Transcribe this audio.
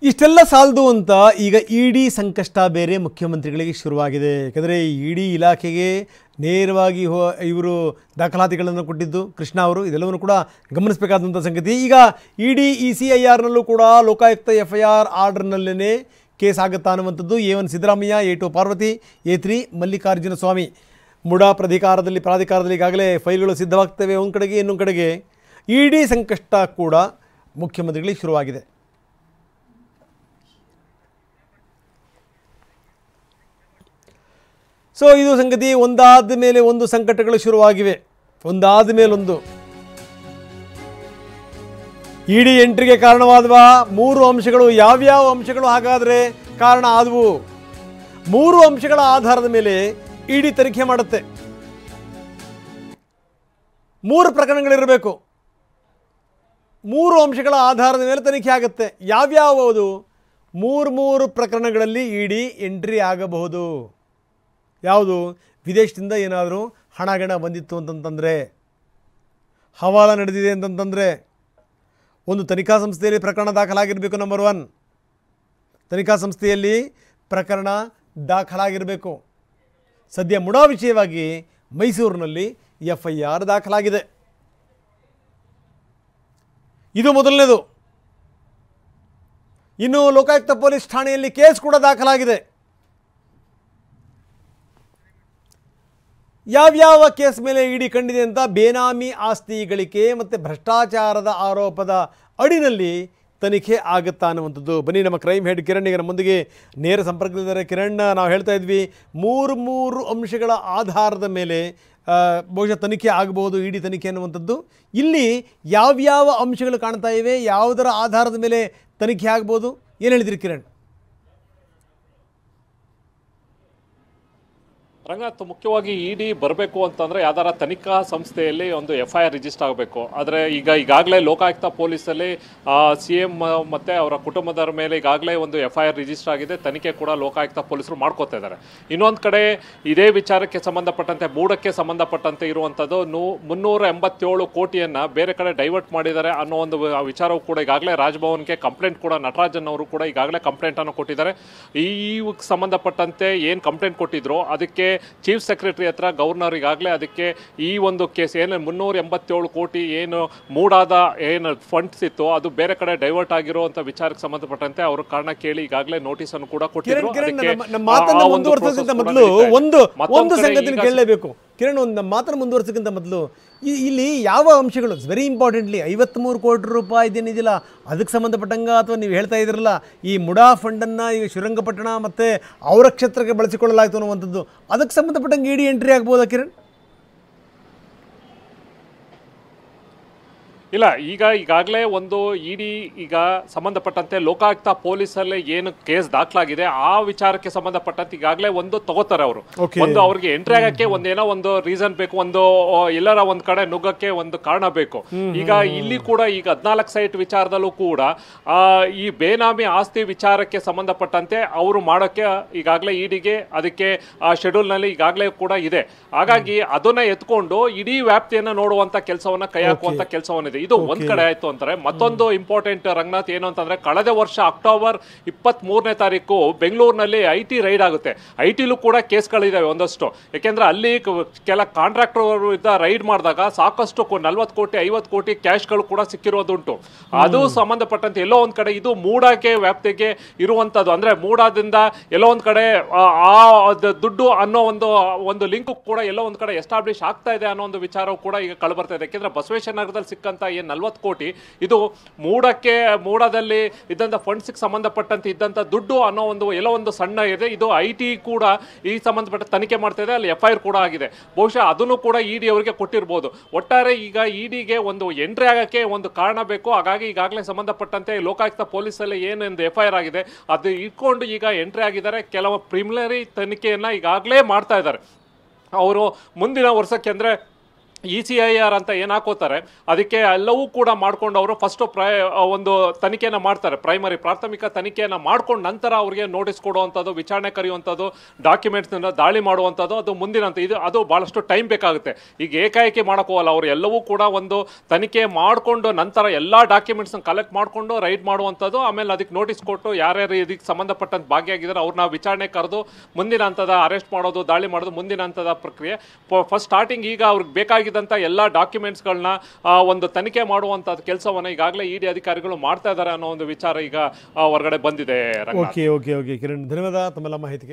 ಇಷ್ಟೆಲ್ಲ ಸಾಲದು ಅಂತ ಈಗ ಇಡಿ ಸಂಕಷ್ಟ ಬೇರೆ ಮುಖ್ಯಮಂತ್ರಿಗಳಿಗೆ ಶುರುವಾಗಿದೆ. ಯಾಕಂದರೆ ಇಡಿ ಇಲಾಖೆಗೆ ನೇರವಾಗಿ ಇವರು ದಾಖಲಾತಿಗಳನ್ನು ಕೊಟ್ಟಿದ್ದು ಕೃಷ್ಣ ಅವರು, ಇದೆಲ್ಲವನ್ನು ಕೂಡ ಗಮನಿಸಬೇಕಾದಂಥ ಸಂಗತಿ. ಈಗ ಇಡಿ ECIRನಲ್ಲೂ ಕೂಡ ಲೋಕಾಯುಕ್ತ FIR ಆರ್ಡರ್ನಲ್ಲೇ ಕೇಸ್ ಆಗುತ್ತಾ ಅನ್ನುವಂಥದ್ದು. A1 Siddaramaiah, A2 Parvati, A3 Mallikarjuna ಸ್ವಾಮಿ. ಮುಡಾ ಪ್ರಾಧಿಕಾರದಲ್ಲಿ ಈಗಾಗಲೇ ಫೈಲ್ಗಳು ಸಿದ್ಧವಾಗ್ತವೆ ಒಂದು ಕಡೆಗೆ, ಇನ್ನೊಂದು ಕಡೆಗೆ ಇಡಿ ಸಂಕಷ್ಟ ಕೂಡ ಮುಖ್ಯಮಂತ್ರಿಗಳಿಗೆ ಶುರುವಾಗಿದೆ. ಸೊ ಇದು ಸಂಗತಿ. ಒಂದಾದ ಮೇಲೆ ಒಂದು ಸಂಕಟಗಳು ಶುರುವಾಗಿವೆ, ಒಂದಾದ ಮೇಲೊಂದು. ಇಡಿ ಎಂಟ್ರಿಗೆ ಕಾರಣವಾದವಾ 3 ಅಂಶಗಳು. ಯಾವ್ಯಾವ ಅಂಶಗಳು ಹಾಗಾದರೆ ಕಾರಣ ಆದವು? 3 ಅಂಶಗಳ ಆಧಾರದ ಮೇಲೆ ಇಡಿ ತನಿಖೆ ಮಾಡುತ್ತೆ. 3 ಪ್ರಕರಣಗಳಿರಬೇಕು. 3 ಅಂಶಗಳ ಆಧಾರದ ಮೇಲೆ ತನಿಖೆ ಆಗುತ್ತೆ. ಯಾವ್ಯಾವುದು? 3 ಪ್ರಕರಣಗಳಲ್ಲಿ ಇಡಿ ಎಂಟ್ರಿ ಆಗಬಹುದು. ಯಾವುದು? ವಿದೇಶದಿಂದ ಏನಾದರೂ ಹಣಗಣ ಬಂದಿತ್ತು ಅಂತಂತಂದರೆ, ಹವಾಲ ನಡೆದಿದೆ ಅಂತಂತಂದರೆ, ಒಂದು ತನಿಖಾ ಸಂಸ್ಥೆಯಲ್ಲಿ ಪ್ರಕರಣ ದಾಖಲಾಗಿರಬೇಕು. ನಂಬರ್ 1, ತನಿಖಾ ಸಂಸ್ಥೆಯಲ್ಲಿ ಪ್ರಕರಣ ದಾಖಲಾಗಿರಬೇಕು. ಸದ್ಯ ಮುಡಾ ವಿಷಯವಾಗಿ ಮೈಸೂರಿನಲ್ಲಿ FIR ದಾಖಲಾಗಿದೆ. ಇದು ಮೊದಲನೇದು. ಇನ್ನು ಲೋಕಾಯುಕ್ತ ಪೊಲೀಸ್ ಠಾಣೆಯಲ್ಲಿ ಕೇಸ್ ಕೂಡ ದಾಖಲಾಗಿದೆ. ಯಾವ್ಯಾವ ಕೇಸ್ ಮೇಲೆ ಇಡಿ ಕಂಡಿದೆ ಅಂತ? ಬೇನಾಮಿ ಆಸ್ತಿ ಗಳಿಕೆ ಮತ್ತು ಭ್ರಷ್ಟಾಚಾರದ ಆರೋಪದ ಅಡಿನಲ್ಲಿ ತನಿಖೆ ಆಗುತ್ತಾ ಅನ್ನುವಂಥದ್ದು. ಬನ್ನಿ, ನಮ್ಮ ಕ್ರೈಮ್ ಹೆಡ್ ಕಿರಣ್ ಈಗ ನಮ್ಮೊಂದಿಗೆ ನೇರ ಸಂಪರ್ಕದಲ್ಲಿದ್ದಾರೆ. ಕಿರಣ್, ನಾವು ಹೇಳ್ತಾ ಇದ್ವಿ 3 ಅಂಶಗಳ ಆಧಾರದ ಮೇಲೆ ಬಹುಶಃ ತನಿಖೆ ಆಗಬಹುದು, ಇಡಿ ತನಿಖೆ ಅನ್ನುವಂಥದ್ದು. ಇಲ್ಲಿ ಯಾವ್ಯಾವ ಅಂಶಗಳು ಕಾಣ್ತಾ ಇವೆ? ಯಾವುದರ ಆಧಾರದ ಮೇಲೆ ತನಿಖೆ ಆಗ್ಬೋದು? ಏನು ಹೇಳಿದ್ರಿ ಕಿರಣ್? ರಂಗನಾಥ್, ಮುಖ್ಯವಾಗಿ ಇಡಿ ಬರಬೇಕು ಅಂತಂದರೆ ಯಾವ್ದಾರ ತನಿಖಾ ಸಂಸ್ಥೆಯಲ್ಲಿ ಒಂದು FIR ರಿಜಿಸ್ಟರ್ ಆಗಬೇಕು. ಆದರೆ ಈಗಾಗಲೇ ಲೋಕಾಯುಕ್ತ ಪೊಲೀಸಲ್ಲಿ CM ಮತ್ತು ಅವರ ಕುಟುಂಬದವರ ಮೇಲೆ ಈಗಾಗಲೇ ಒಂದು FIR ರಿಜಿಸ್ಟರ್ ಆಗಿದೆ. ತನಿಖೆ ಕೂಡ ಲೋಕಾಯುಕ್ತ ಪೊಲೀಸರು ಮಾಡ್ಕೋತಾ ಇದ್ದಾರೆ. ಇನ್ನೊಂದು ಕಡೆ ಇದೇ ವಿಚಾರಕ್ಕೆ ಸಂಬಂಧಪಟ್ಟಂತೆ, ಮೂಢಕ್ಕೆ ಸಂಬಂಧಪಟ್ಟಂತೆ ಇರುವಂಥದ್ದು 387 ಕೋಟಿಯನ್ನು ಬೇರೆ ಕಡೆ ಡೈವರ್ಟ್ ಮಾಡಿದ್ದಾರೆ ಅನ್ನೋ ಒಂದು ವಿಚಾರವು ಕೂಡ ಈಗಾಗಲೇ ರಾಜಭವನ್ಗೆ ಕಂಪ್ಲೇಂಟ್ ಕೂಡ ನಟರಾಜನ್ ಅವರು ಕೂಡ ಈಗಾಗಲೇ ಕಂಪ್ಲೇಂಟನ್ನು ಕೊಟ್ಟಿದ್ದಾರೆ. ಈ ಸಂಬಂಧಪಟ್ಟಂತೆ ಏನು ಕಂಪ್ಲೇಂಟ್ ಕೊಟ್ಟಿದ್ರು ಅದಕ್ಕೆ ಚೀಫ್ ಸೆಕ್ರೆಟರಿ ಹತ್ರ ಗವರ್ನರ್ ಈಗಾಗಲೇ ಅದಕ್ಕೆ ಈ ಒಂದು ಕೇಸ್ ಏನು 387 ಕೋಟಿ ಏನು ಮೂಡಾದ ಏನು ಫಂಡ್ಸ್ ಇತ್ತು ಅದು ಬೇರೆ ಕಡೆ ಡೈವರ್ಟ್ ಆಗಿರುವಂತ ವಿಚಾರಕ್ಕೆ ಸಂಬಂಧಪಟ್ಟಂತೆ ಅವರು ಕಾರಣ ಕೇಳಿ ಈಗಾಗಲೇ ನೋಟಿಸ್ ಅನ್ನು ಕೂಡ ಕೊಟ್ಟಿದ್ರು. ಒಂದು ಸಂಗತಿ ಕೇಳಲೇಬೇಕು ಕಿರಣ್, ಒಂದು ಮಾತನ್ನು ಮುಂದುವರಿಸೋಕ್ಕಿಂತ ಮೊದಲು ಇಲ್ಲಿ ಯಾವ ಅಂಶಗಳು ವೆರಿ ಇಂಪಾರ್ಟೆಂಟ್ಲಿ 53 ಕೋಟಿ ರೂಪಾಯಿ ಇದೇನಿದೆಯಲ್ಲ ಅದಕ್ಕೆ ಸಂಬಂಧಪಟ್ಟಂಗ, ಅಥವಾ ನೀವು ಹೇಳ್ತಾ ಇದ್ರಲ್ಲ ಈ ಮುಡಾ ಫಂಡನ್ನು ಈಗ ಶ್ರೀರಂಗಪಟ್ಟಣ ಮತ್ತು ಅವರ ಕ್ಷೇತ್ರಕ್ಕೆ ಬಳಸಿಕೊಳ್ಳಲಾಯಿತು ಅನ್ನುವಂಥದ್ದು, ಅದಕ್ಕೆ ಸಂಬಂಧಪಟ್ಟಂಗೆ ಇಡಿ ಎಂಟ್ರಿ ಆಗ್ಬೋದಾ ಕಿರಣ್? ಇಲ್ಲ, ಈಗಾಗಲೇ ಒಂದು ಇಡಿ ಈಗ ಸಂಬಂಧಪಟ್ಟಂತೆ ಲೋಕಾಯುಕ್ತ ಪೊಲೀಸಲ್ಲಿ ಏನು ಕೇಸ್ ದಾಖಲಾಗಿದೆ ಆ ವಿಚಾರಕ್ಕೆ ಸಂಬಂಧಪಟ್ಟಂತೆ ಈಗಾಗಲೇ ಒಂದು ತಗೋತಾರೆ ಅವರು. ಒಂದು ಅವ್ರಿಗೆ ಎಂಟ್ರಿ ಆಗಕ್ಕೆ ಒಂದೇನೋ ಒಂದು ರೀಸನ್ ಬೇಕು, ಒಂದು ಎಲ್ಲರ ಒಂದ್ ಕಡೆ ನುಗ್ಗಕ್ಕೆ ಒಂದು ಕಾರಣ ಬೇಕು. ಈಗ ಇಲ್ಲಿ ಕೂಡ ಈಗ 14 ಸೈಟ್ ವಿಚಾರದಲ್ಲೂ ಕೂಡ ಈ ಬೇನಾಮಿ ಆಸ್ತಿ ವಿಚಾರಕ್ಕೆ ಸಂಬಂಧಪಟ್ಟಂತೆ ಅವರು ಮಾಡೋಕ್ಕೆ ಈಗಾಗಲೇ ಇಡಿಗೆ ಅದಕ್ಕೆ ಶೆಡ್ಯೂಲ್ ನಲ್ಲಿ ಈಗಾಗಲೇ ಕೂಡ ಇದೆ. ಹಾಗಾಗಿ ಅದನ್ನ ಎತ್ಕೊಂಡು ಇಡೀ ವ್ಯಾಪ್ತಿಯನ್ನ ನೋಡುವಂತ ಕೆಲಸವನ್ನ ಕೈ ಹಾಕುವಂತ ಕೆಲಸವನ್ನಿದೆ. ಇದು ಒಂದ್ ಕಡೆ ಆಯ್ತು ಅಂತಾರೆ. ಮತ್ತೊಂದು ಇಂಪಾರ್ಟೆಂಟ್ ರಂಗನಾಥ್ ಏನು ಅಂತಂದ್ರೆ, ಕಳೆದ ವರ್ಷ ಅಕ್ಟೋಬರ್ 23ನೇ ತಾರೀಕು ಬೆಂಗಳೂರಿನಲ್ಲಿ IT ರೈಡ್ ಆಗುತ್ತೆ. ITಲೂ ಕೂಡ ಕೇಸ್ಗಳಿದಾವೆ ಒಂದಷ್ಟು. ಯಾಕೆಂದ್ರೆ ಅಲ್ಲಿ ಕೆಲ ಕಾಂಟ್ರಾಕ್ಟರ್ ಇದ್ದ ರೈಡ್ ಮಾಡಿದಾಗ ಸಾಕಷ್ಟು 40 ಕೋಟಿ 50 ಕೋಟಿ ಕ್ಯಾಶ್ಗಳು ಕೂಡ ಸಿಕ್ಕಿರೋದುಂಟು. ಅದು ಸಂಬಂಧಪಟ್ಟಂತೆ ಎಲ್ಲೋ ಒಂದ್ ಕಡೆ ಇದು ಮೂಡಾಗೆ ವ್ಯಾಪ್ತಿಗೆ ಇರುವಂತದ್ದು. ಅಂದ್ರೆ ಮೂಡಾದಿಂದ ಎಲ್ಲೋ ಒಂದ್ ಕಡೆ ಆ ದುಡ್ಡು ಅನ್ನೋ ಒಂದು ಲಿಂಕ್ ಕೂಡ ಎಲ್ಲೋ ಒಂದ್ ಕಡೆ ಎಸ್ಟಾಬ್ಲಿಷ್ ಆಗ್ತಾ ಇದೆ ಅನ್ನೋ ಒಂದು ವಿಚಾರವು ಕೂಡ ಈಗ ಕಂಡುಬರ್ತಾ ಇದೆ. ಯಾಕೆಂದ್ರೆ ಬಸವೇಶ್ವರ ನಗರದಲ್ಲಿ ಸಿಕ್ಕಂತ 40 ಕೋಟಿ ಇದು ಮೂಡದಲ್ಲಿ ಇದ್ದಂತ ಫಂಡ್ಸ್ ಸಂಬಂಧಪಟ್ಟಂತೆ ಇದ್ದಂತ ದುಡ್ಡು ಅನ್ನೋ ಎಲ್ಲೋ ಒಂದು ಸಣ್ಣ ಇದೆ. ಇದು IT ಕೂಡ ಈ ಸಂಬಂಧಪಟ್ಟ ತನಿಖೆ ಮಾಡ್ತಾ ಇದೆ. ಅಲ್ಲಿ FIR ಕೂಡ ಆಗಿದೆ. ಬಹುಶಃ ಅದನ್ನು ಕೂಡ ಇಡಿ ಅವರಿಗೆ ಕೊಟ್ಟಿರಬಹುದು. ಒಟ್ಟಾರೆ ಈಗ ಇಡಿಗೆ ಒಂದು ಎಂಟ್ರಿ ಆಗಕ್ಕೆ ಒಂದು ಕಾರಣ ಬೇಕು. ಹಾಗಾಗಿ ಈಗಾಗಲೇ ಸಂಬಂಧಪಟ್ಟಂತೆ ಲೋಕಾಯುಕ್ತ ಪೊಲೀಸಲ್ಲಿ ಏನೊಂದು FIR ಆಗಿದೆ ಅದು ಇಟ್ಕೊಂಡು ಈಗ ಎಂಟ್ರಿ ಆಗಿದ್ದಾರೆ. ಕೆಲವು ಪ್ರಿಲಿಮಿನರಿ ತನಿಖೆಯನ್ನ ಈಗಾಗಲೇ ಮಾಡ್ತಾ ಇದ್ದಾರೆ. ಅವರು ಮುಂದಿನ ವರ್ಷಕ್ಕೆ ಅಂದ್ರೆ ECIR ಅಂತ ಏನು ಹಾಕೋತಾರೆ ಅದಕ್ಕೆ ಎಲ್ಲವೂ ಕೂಡ ಮಾಡ್ಕೊಂಡು ಅವರು ಫಸ್ಟ್ ಒಂದು ತನಿಖೆನ ಮಾಡ್ತಾರೆ, ಪ್ರಾಥಮಿಕ ತನಿಖೆಯನ್ನ ಮಾಡ್ಕೊಂಡು ನಂತರ ಅವ್ರಿಗೆ ನೋಟಿಸ್ ಕೊಡುವಂಥದ್ದು, ವಿಚಾರಣೆ ಕರೆಯುವಂಥದ್ದು, ಡಾಕ್ಯುಮೆಂಟ್ಸ್ನ ದಾಳಿ ಮಾಡುವಂಥದ್ದು, ಅದು ಮುಂದಿನಂತ ಅದು ಬಹಳಷ್ಟು ಟೈಮ್ ಬೇಕಾಗುತ್ತೆ. ಈಗ ಏಕಾಏಕಿ ಮಾಡಕ್ ಹೋಗಲ್ಲ, ಅವರು ಎಲ್ಲವೂ ಕೂಡ ಒಂದು ತನಿಖೆ ಮಾಡಿಕೊಂಡು ನಂತರ ಎಲ್ಲ ಡಾಕ್ಯುಮೆಂಟ್ಸ್ನ ಕಲೆಕ್ಟ್ ಮಾಡಿಕೊಂಡು ರೈಡ್ ಮಾಡುವಂಥದ್ದು, ಆಮೇಲೆ ಅದಕ್ಕೆ ನೋಟಿಸ್ ಕೊಟ್ಟು ಯಾರ್ಯಾರು ಇದಕ್ಕೆ ಸಂಬಂಧಪಟ್ಟಂತೆ ಭಾಗಿಯಾಗಿದ್ದಾರೆ ಅವ್ರನ್ನ ವಿಚಾರಣೆ ಕರೆದು ಮುಂದಿನ ಹಂತದ ಅರೆಸ್ಟ್ ಮಾಡೋದು, ದಾಳಿ ಮಾಡೋದು ಮುಂದಿನ ಹಂತದ ಪ್ರಕ್ರಿಯೆ. ಫಸ್ಟ್ ಸ್ಟಾರ್ಟಿಂಗ್ ಈಗ ಅವ್ರಿಗೆ ಬೇಕಾಗಿದ್ದಂಥ ಎಲ್ಲ ಡಾಕ್ಯುಮೆಂಟ್ಸ್ಗಳನ್ನ ಒಂದು ತನಿಖೆ ಮಾಡುವಂಥದ್ದು ಕೆಲಸವನ್ನ ಈಗಾಗಲೇ ಇಡಿ ಅಧಿಕಾರಿಗಳು ಮಾಡ್ತಾ ಇದ್ದಾರೆ ಅನ್ನೋ ಒಂದು ವಿಚಾರ ಈಗ ಹೊರಗಡೆ ಬಂದಿದೆ. ಓಕೆ ಓಕೆ ಓಕೆ ಕಿರಣ್, ಧನ್ಯವಾದ ತಮ್ಮೆಲ್ಲ ಮಾಹಿತಿಗೆ.